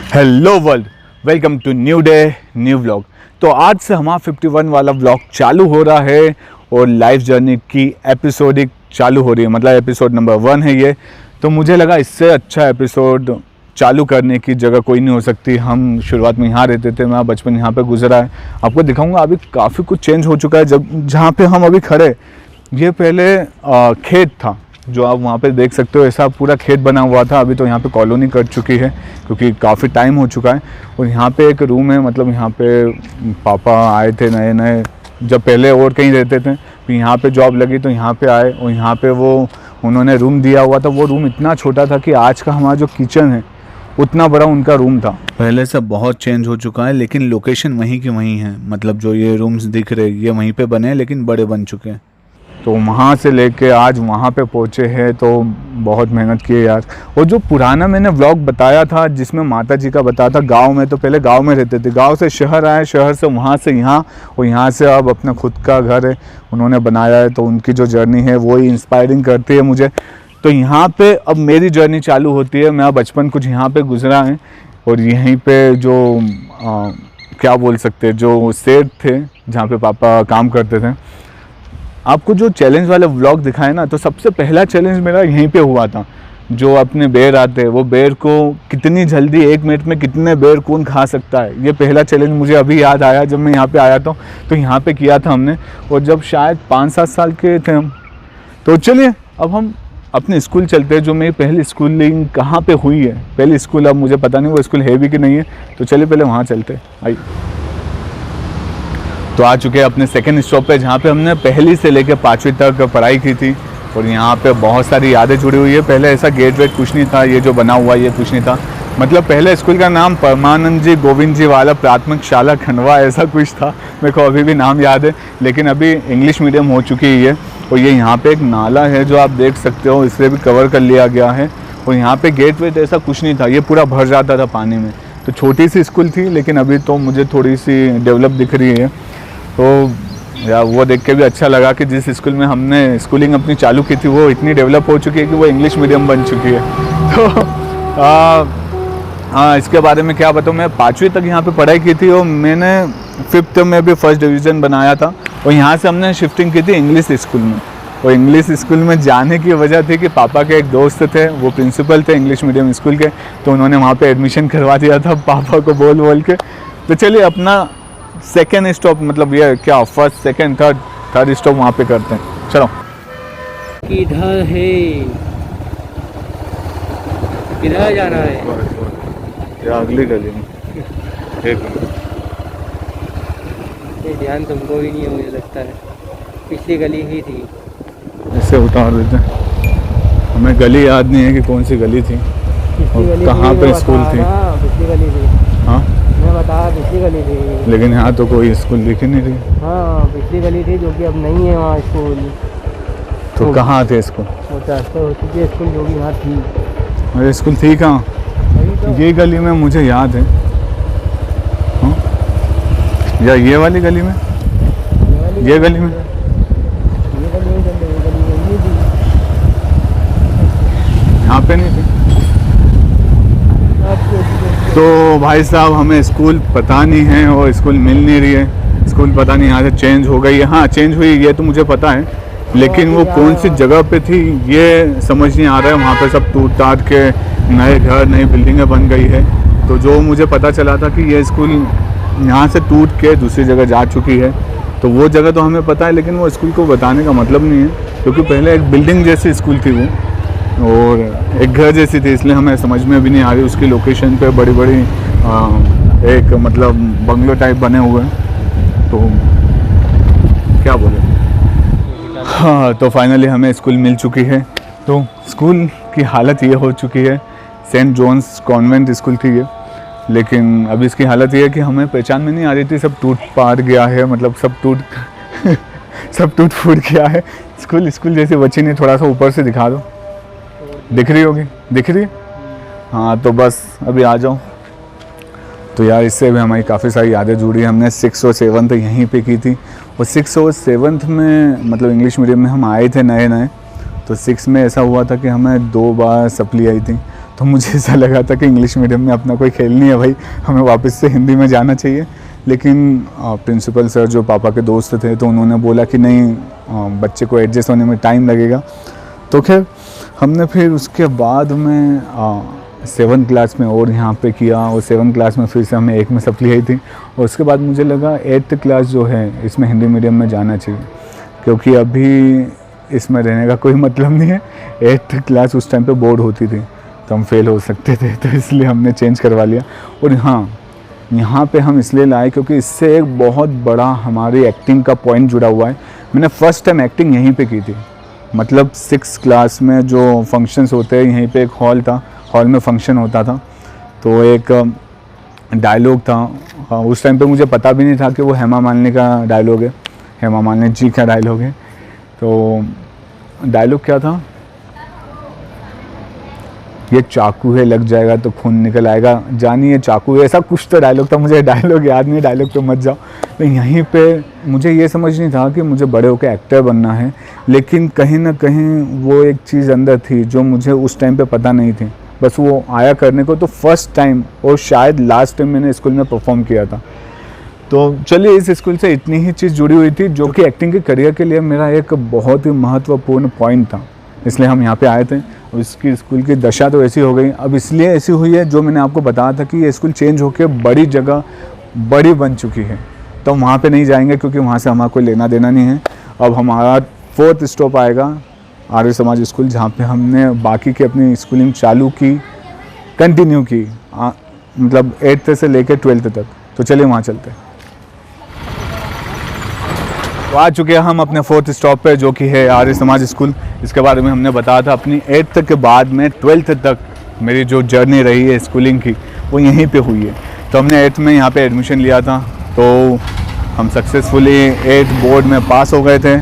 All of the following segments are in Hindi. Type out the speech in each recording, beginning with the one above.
Hello world, welcome to new day new vlog. तो आज से हमारा 51 वाला व्लॉग चालू हो रहा है और लाइफ जर्नी की एपिसोडिक चालू हो रही है, मतलब एपिसोड नंबर 1 है ये। तो मुझे लगा इससे अच्छा एपिसोड चालू करने की जगह कोई नहीं हो सकती। हम शुरुआत में यहाँ रहते थे, मेरा बचपन यहाँ पे गुजरा है। आपको दिखाऊंगा अभी काफ़ी कुछ चेंज हो चुका है। जब जहाँ पे हम अभी खड़े, ये पहले खेत था, जो आप वहाँ पे देख सकते हो। ऐसा पूरा खेत बना हुआ था। अभी तो यहाँ पे कॉलोनी कट चुकी है क्योंकि काफ़ी टाइम हो चुका है। और यहाँ पे एक रूम है, मतलब यहाँ पे पापा आए थे नए नए, जब पहले और कहीं रहते थे, फिर यहाँ पे जॉब लगी तो यहाँ पे आए और यहाँ पे वो उन्होंने रूम दिया हुआ था। वो रूम इतना छोटा था कि आज का हमारा जो किचन है उतना बड़ा उनका रूम था। पहले से बहुत चेंज हो चुका है, लेकिन लोकेशन वहीं की वहीं है। मतलब जो ये रूम्स दिख रहे ये वहीं पे बने हैं, लेकिन बड़े बन चुके हैं। तो वहाँ से लेके आज वहाँ पे पहुँचे हैं, तो बहुत मेहनत की है यार। और जो पुराना मैंने व्लॉग बताया था जिसमें माता जी का बताया था गांव में, तो पहले गांव में रहते थे, गांव से शहर आए, शहर से वहाँ से यहाँ, और यहाँ से अब अपना खुद का घर है उन्होंने बनाया है। तो उनकी जो जर्नी है वो ही इंस्पायरिंग करती है मुझे। तो यहाँ पे अब मेरी जर्नी चालू होती है। मेरा बचपन कुछ यहाँ पे गुजरा है और यहीं पे जो क्या बोल सकते हैं, जो सेठ थे जहाँ पे पापा काम करते थे। आपको जो चैलेंज वाले व्लॉग दिखाए ना, तो सबसे पहला चैलेंज मेरा यहीं पे हुआ था। जो अपने बेर आते हैं, वो बेर को कितनी जल्दी 1 मिनट में कितने बेर कौन खा सकता है, ये पहला चैलेंज मुझे अभी याद आया जब मैं यहाँ पे आया था। तो यहाँ पे किया था हमने, और जब शायद 5-7 साल के थे हम। तो चलिए अब हम अपने स्कूल चलते हैं। जो मेरी पहली स्कूलिंग कहाँ पे हुई है, पहली स्कूल, अब मुझे पता नहीं वो स्कूल है भी कि नहीं है। तो चलिए पहले वहाँ चलते हैं, आइए। तो आ चुके हैं अपने सेकंड स्टॉप पे, जहाँ पे हमने पहली से लेकर 5वीं तक पढ़ाई की थी। और यहाँ पे बहुत सारी यादें जुड़ी हुई है। पहले ऐसा गेट वेट कुछ नहीं था, ये जो बना हुआ ये कुछ नहीं था। मतलब पहले स्कूल का नाम परमानंद जी गोविंद जी वाला प्राथमिक शाला खंडवा ऐसा कुछ था, मेरे को अभी भी नाम याद है। लेकिन अभी इंग्लिश मीडियम हो चुकी है ये। और ये यहाँ पे एक नाला है जो आप देख सकते हो, इसे भी कवर कर लिया गया है। और यहाँ पे गेट वेट ऐसा कुछ नहीं था, ये पूरा भर जाता था पानी में। तो छोटी सी स्कूल थी, लेकिन अभी तो मुझे थोड़ी सी डेवलप दिख रही है। तो यार वो देख के भी अच्छा लगा कि जिस स्कूल में हमने स्कूलिंग अपनी चालू की थी वो इतनी डेवलप हो चुकी है कि वो इंग्लिश मीडियम बन चुकी है। तो इसके बारे में क्या बताऊँ, मैं 5वीं तक यहाँ पे पढ़ाई की थी और मैंने 5th में भी फर्स्ट डिवीज़न बनाया था। और यहाँ से हमने शिफ्टिंग की थी इंग्लिश स्कूल में। और इंग्लिश स्कूल में जाने की वजह थी कि पापा के एक दोस्त थे, वो प्रिंसिपल थे इंग्लिश मीडियम स्कूल के। तो उन्होंने वहाँ पर एडमिशन करवा दिया था पापा को बोल के। तो चलिए अपना सेकेंड स्टॉप, मतलब ये क्या फर्स्ट सेकेंड थर्ड स्टॉप वहाँ पे करते हैं। चलो। किधर है, किधर जा रहा है? या अगली गली में। एक मिनट, ये ध्यान तुमको भी नहीं है मुझे लगता है। पिछली गली ही थी। इससे उतार देते हैं। हमें गली याद नहीं है कि कौन सी गली थी और कहाँ पे स्कूल थी। पिछली गली थी। हाँ मैं बताया पिछली गली थी, लेकिन यहाँ तो कोई स्कूल दिख ही नहीं रही। हाँ पिछली गली थी, जो कि अब नहीं है वहाँ स्कूल। तो कहाँ थे स्कूल? वो ट्रांसफर हो चुकी है स्कूल, जो कि वहाँ थी। अरे स्कूल थी कहाँ? तो ये गली में मुझे याद है। हाँ? या ये वाली गली में, ये गली में, यहाँ पे नहीं थी। तो भाई साहब हमें स्कूल पता नहीं है और स्कूल मिल नहीं रही है। स्कूल पता नहीं यहाँ से चेंज हो गई है। हाँ चेंज हुई ये तो मुझे पता है, लेकिन वो कौन सी जगह पे थी ये समझ नहीं आ रहा है। वहाँ पे सब टूट टाट के नए घर नई बिल्डिंगें बन गई है। तो जो मुझे पता चला था कि ये स्कूल यहाँ से टूट के दूसरी जगह जा चुकी है, तो वो जगह तो हमें पता है, लेकिन वो स्कूल को बताने का मतलब नहीं है, क्योंकि पहले एक बिल्डिंग जैसी स्कूल थी वो और एक घर जैसी थी, इसलिए हमें समझ में भी नहीं आ रही। उसकी लोकेशन पे बड़ी बड़ी एक मतलब बंगलो टाइप बने हुए हैं। तो क्या बोले। हाँ तो फाइनली हमें स्कूल मिल चुकी है। तो स्कूल की हालत ये हो चुकी है, सेंट जॉन्स कॉन्वेंट स्कूल थी ये, लेकिन अभी इसकी हालत ये है कि हमें पहचान में नहीं आ रही थी। सब टूट पाट गया है, मतलब सब टूट फूट गया है। स्कूल जैसे बच्ची ने थोड़ा सा ऊपर से दिखा दो, दिख रही होगी, दिख रही है? हाँ तो बस अभी आ जाओ। तो यार इससे भी हमारी काफ़ी सारी यादें जुड़ी। हमने 6th और 7th यहीं पे की थी। और 6th और 7th में मतलब इंग्लिश मीडियम में हम आए थे नए नए। तो 6 में ऐसा हुआ था कि हमें 2 बार सप्ली आई थी। तो मुझे ऐसा लगा था कि इंग्लिश मीडियम में अपना कोई खेल नहीं है भाई, हमें वापस से हिंदी में जाना चाहिए। लेकिन प्रिंसिपल सर जो पापा के दोस्त थे तो उन्होंने बोला कि नहीं, बच्चे को एडजस्ट होने में टाइम लगेगा। तो खैर हमने फिर उसके बाद में 7th क्लास में और यहाँ पे किया, और 7th क्लास में फिर से हमें 1 में सप्ली आई थी। और उसके बाद मुझे लगा 8th क्लास जो है इसमें हिंदी मीडियम में जाना चाहिए, क्योंकि अभी इसमें रहने का कोई मतलब नहीं है। 8th क्लास उस टाइम पे बोर्ड होती थी तो हम फेल हो सकते थे, तो इसलिए हमने चेंज करवा लिया। और हाँ, यहाँ पे हम इसलिए लाए क्योंकि इससे एक बहुत बड़ा हमारी एक्टिंग का पॉइंट जुड़ा हुआ है। मैंने फर्स्ट टाइम एक्टिंग यहीं पे की थी, मतलब 6th क्लास में जो फंक्शंस होते हैं, यहीं पे एक हॉल था, हॉल में फंक्शन होता था। तो एक डायलॉग था, उस टाइम पे मुझे पता भी नहीं था कि वो हेमा मालिनी का डायलॉग है, हेमा मालिनी जी का डायलॉग है। तो डायलॉग क्या था, ये चाकू है लग जाएगा तो खून निकल आएगा, जानिए ये चाकू है, ऐसा कुछ तो डायलॉग था। मुझे डायलॉग याद नहीं, डायलॉग पे मत जाओ। तो यहीं पे मुझे ये समझ नहीं था कि मुझे बड़े होकर एक्टर बनना है, लेकिन कहीं ना कहीं वो एक चीज़ अंदर थी जो मुझे उस टाइम पे पता नहीं थी, बस वो आया करने को। तो फर्स्ट टाइम और शायद लास्ट टाइम मैंने स्कूल में परफॉर्म किया था। तो चलिए, इस स्कूल से इतनी ही चीज़ जुड़ी हुई थी जो कि एक्टिंग के करियर के लिए मेरा एक बहुत ही महत्वपूर्ण पॉइंट था, इसलिए हम यहाँ पे आए थे। और इसकी स्कूल की दशा तो ऐसी हो गई, अब इसलिए ऐसी हुई है जो मैंने आपको बताया था कि ये स्कूल चेंज होकर बड़ी जगह बड़ी बन चुकी है। तो वहाँ पे नहीं जाएंगे क्योंकि वहाँ से हमारा कोई लेना देना नहीं है। अब हमारा 4th स्टॉप आएगा आर्य समाज स्कूल, जहाँ पे हमने बाकी की अपनी स्कूलिंग चालू की, कंटिन्यू की, मतलब 8th से लेकर 12th तक। तो चलिए वहाँ चलते हैं। तो आ चुके हैं हम अपने 4th स्टॉप पे, जो कि है आर्य समाज स्कूल। इसके बारे में हमने बताया था। अपनी 8th के बाद में 12th तक मेरी जो जर्नी रही है स्कूलिंग की वो यहीं पे हुई है। तो हमने 8th में यहाँ पे एडमिशन लिया था, तो हम सक्सेसफुली 8th बोर्ड में पास हो गए थे,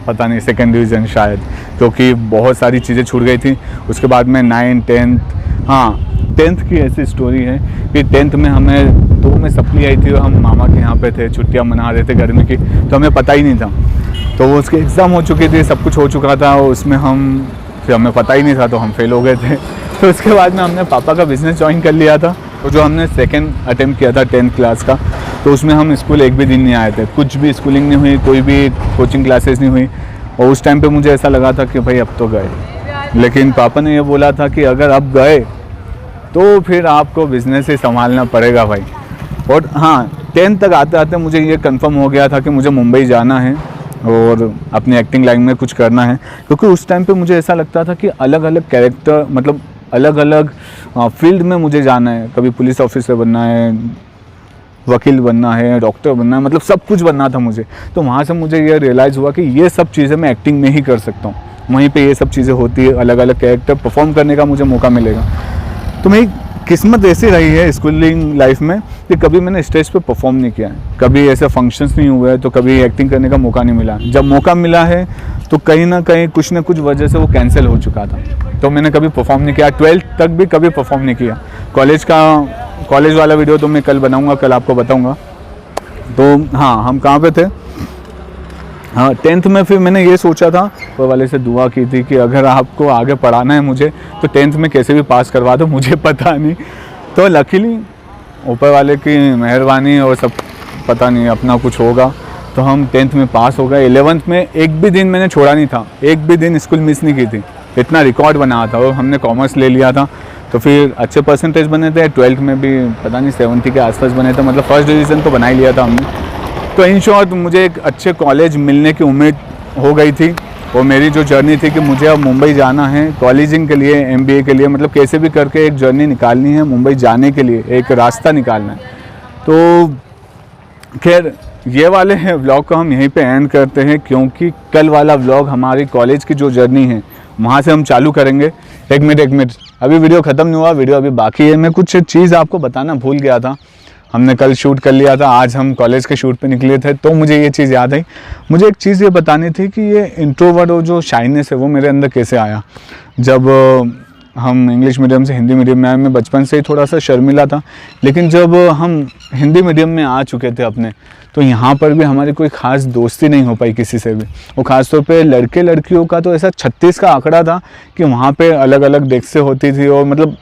पता नहीं 2nd डिवीज़न शायद, क्योंकि बहुत सारी चीज़ें छूट गई थी। उसके बाद में 9th 10th, हाँ 10th की ऐसी स्टोरी है कि 10th में हमें 2 में सप्ली आई थी और हम मामा के यहाँ पे थे, छुट्टियाँ मना रहे थे गर्मी की, तो हमें पता ही नहीं था। तो वो उसके एग्ज़ाम हो चुकी थी, सब कुछ हो चुका था, और उसमें फिर हमें पता ही नहीं था, तो हम फेल हो गए थे। तो उसके बाद में हमने पापा का बिज़नेस ज्वाइन कर लिया था। तो जो हमने 2nd अटेम्प्ट किया था 10th क्लास का, तो उसमें हम स्कूल एक भी दिन नहीं आए थे, कुछ भी स्कूलिंग नहीं हुई, कोई भी कोचिंग क्लासेस नहीं हुई। और उस टाइम पे मुझे ऐसा लगा था कि भाई अब तो गए, लेकिन पापा ने ये बोला था कि अगर अब गए तो फिर आपको बिज़नेस ही संभालना पड़ेगा भाई। और हाँ, 10th तक आते आते मुझे ये कंफर्म हो गया था कि मुझे मुंबई जाना है और अपनी एक्टिंग लाइन में कुछ करना है, क्योंकि उस टाइम पे मुझे ऐसा लगता था कि अलग अलग कैरेक्टर, मतलब अलग अलग फील्ड में मुझे जाना है। कभी पुलिस ऑफिसर बनना है, वकील बनना है, डॉक्टर बनना है, मतलब सब कुछ बनना था मुझे। तो वहाँ से मुझे ये रियलाइज़ हुआ कि ये सब चीज़ें मैं एक्टिंग में ही कर सकता हूँ, वहीं पे ये सब चीज़ें होती है, अलग अलग कैरेक्टर परफॉर्म करने का मुझे मौका मिलेगा। तो मेरी किस्मत ऐसी रही है स्कूलिंग लाइफ में कि कभी मैंने स्टेज पे परफॉर्म नहीं किया है, कभी ऐसे फंक्शंस नहीं हुए, तो कभी एक्टिंग करने का मौका नहीं मिला। जब मौका मिला है तो कहीं ना कहीं कुछ ना कुछ वजह से वो कैंसिल हो चुका था, तो मैंने कभी परफॉर्म नहीं किया। 12th तक भी कभी परफॉर्म नहीं किया। कॉलेज वाला वीडियो तो मैं कल बनाऊँगा, कल आपको बताऊँगा। तो हाँ, हम कहाँ पे थे, हाँ 10th में फिर मैंने ये सोचा था, ऊपर वाले से दुआ की थी कि अगर आपको आगे पढ़ाना है मुझे तो 10th में कैसे भी पास करवा दो, मुझे पता नहीं। तो लकीली ऊपर वाले की मेहरबानी और सब, पता नहीं अपना कुछ होगा, तो हम 10th में पास हो गए। 11th में एक भी दिन मैंने छोड़ा नहीं था, एक भी दिन स्कूल मिस नहीं की थी, इतना रिकॉर्ड बनाया था। और हमने कॉमर्स ले लिया था, तो फिर अच्छे परसेंटेज बने थे। 12th में भी पता नहीं 70 के आसपास बने थे, मतलब फर्स्ट डिवीज़न तो बना ही लिया था हमने। तो इन शॉर्ट मुझे एक अच्छे कॉलेज मिलने की उम्मीद हो गई थी, और मेरी जो जर्नी थी कि मुझे अब मुंबई जाना है कॉलेजिंग के लिए, MBA के लिए, मतलब कैसे भी करके एक जर्नी निकालनी है मुंबई जाने के लिए, एक रास्ता निकालना है। तो खैर ये वाले व्लॉग को हम यहीं पे एंड करते हैं, क्योंकि कल वाला व्लॉग हमारी कॉलेज की जो जर्नी है वहाँ से हम चालू करेंगे। एक मिनट, अभी वीडियो ख़त्म नहीं हुआ, वीडियो अभी बाकी है। मैं कुछ चीज़ आपको बताना भूल गया था। हमने कल शूट कर लिया था, आज हम कॉलेज के शूट पे निकले थे, तो मुझे ये चीज़ याद आई। मुझे एक चीज़ ये बतानी थी कि ये इंट्रोवर्ट और जो शाइनेस है वो मेरे अंदर कैसे आया। जब हम इंग्लिश मीडियम से हिंदी मीडियम में आए, मैं बचपन से ही थोड़ा सा शर्मिला था, लेकिन जब हम हिंदी मीडियम में आ चुके थे अपने, तो यहाँ पर भी हमारी कोई ख़ास दोस्ती नहीं हो पाई किसी से भी। वो ख़ासतौर पे लड़के लड़कियों का तो ऐसा 36 का आंकड़ा था कि वहाँ पे अलग अलग डेस्क होती थी, और मतलब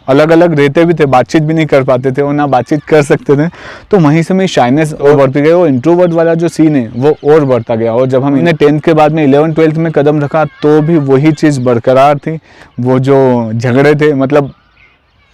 अलग अलग रहते भी थे, बातचीत भी नहीं कर पाते थे और ना बातचीत कर सकते थे। तो वहीं से मेरी शाइनेस और बढ़ती गई, और इंट्रोवर्ट वाला जो सीन है वो और बढ़ता गया। और जब हमने 10th के बाद में 11th 12th में कदम रखा, तो भी वही चीज़ बरकरार थी। वो जो झगड़े थे, मतलब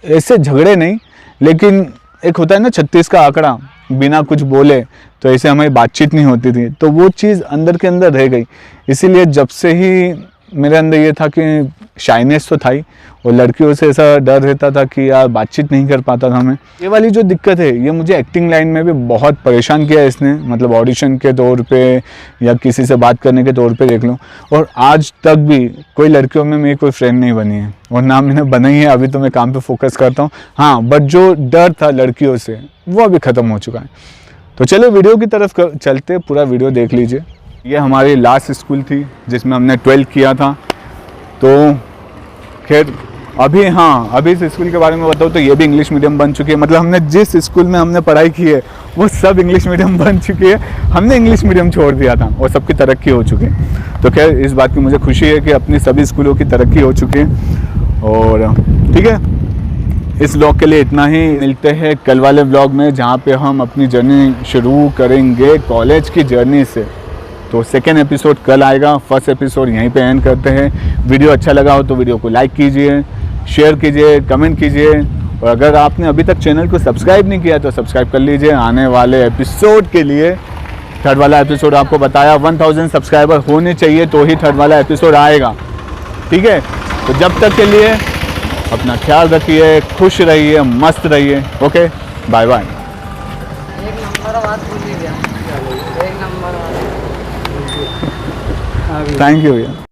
ऐसे झगड़े नहीं, लेकिन एक होता है ना 36 का आंकड़ा, बिना कुछ बोले तो ऐसे हमारी बातचीत नहीं होती थी, तो वो चीज़ अंदर के अंदर रह गई। इसीलिए जब से ही मेरे अंदर ये था कि शाइनेस तो था ही, और लड़कियों से ऐसा डर रहता था कि यार बातचीत नहीं कर पाता था मैं। ये वाली जो दिक्कत है, ये मुझे एक्टिंग लाइन में भी बहुत परेशान किया इसने, मतलब ऑडिशन के तौर पे या किसी से बात करने के तौर पे देख लो। और आज तक भी कोई लड़कियों में मेरी कोई फ्रेंड नहीं बनी है, और ना मैंने बनाई है। अभी तो मैं काम पे फोकस करता हूँ। हाँ, बट जो डर था लड़कियों से, वो अभी ख़त्म हो चुका है। तो चलो वीडियो की तरफ चलते, पूरा वीडियो देख लीजिए। ये हमारी लास्ट स्कूल थी जिसमें हमने 12th किया था। तो खैर अभी, हाँ, अभी इस स्कूल के बारे में बताऊँ तो ये भी इंग्लिश मीडियम बन चुकी है। मतलब हमने जिस स्कूल में हमने पढ़ाई की है वो सब इंग्लिश मीडियम बन चुकी है। हमने इंग्लिश मीडियम छोड़ दिया था और सबकी तरक्की हो चुकी है। तो खैर इस बात की मुझे खुशी है कि अपनी सभी स्कूलों की तरक्की हो चुकी है। और ठीक है, इस व्लॉग के लिए इतना ही। मिलते हैं कल वाले व्लॉग में, जहाँ पे हम अपनी जर्नी शुरू करेंगे कॉलेज की जर्नी से। तो सेकेंड एपिसोड कल आएगा, फर्स्ट एपिसोड यहीं पे एंड करते हैं। वीडियो अच्छा लगा हो तो वीडियो को लाइक कीजिए, शेयर कीजिए, कमेंट कीजिए, और अगर आपने अभी तक चैनल को सब्सक्राइब नहीं किया तो सब्सक्राइब कर लीजिए आने वाले एपिसोड के लिए। थर्ड वाला एपिसोड आपको बताया 1000 सब्सक्राइबर होने चाहिए तो ही थर्ड वाला एपिसोड आएगा, ठीक है। तो जब तक के लिए अपना ख्याल रखिए, खुश रहिए, मस्त रहिए। Okay, bye bye. एक नंबर बात भूल गया, एक नंबर थैंक यू भैया।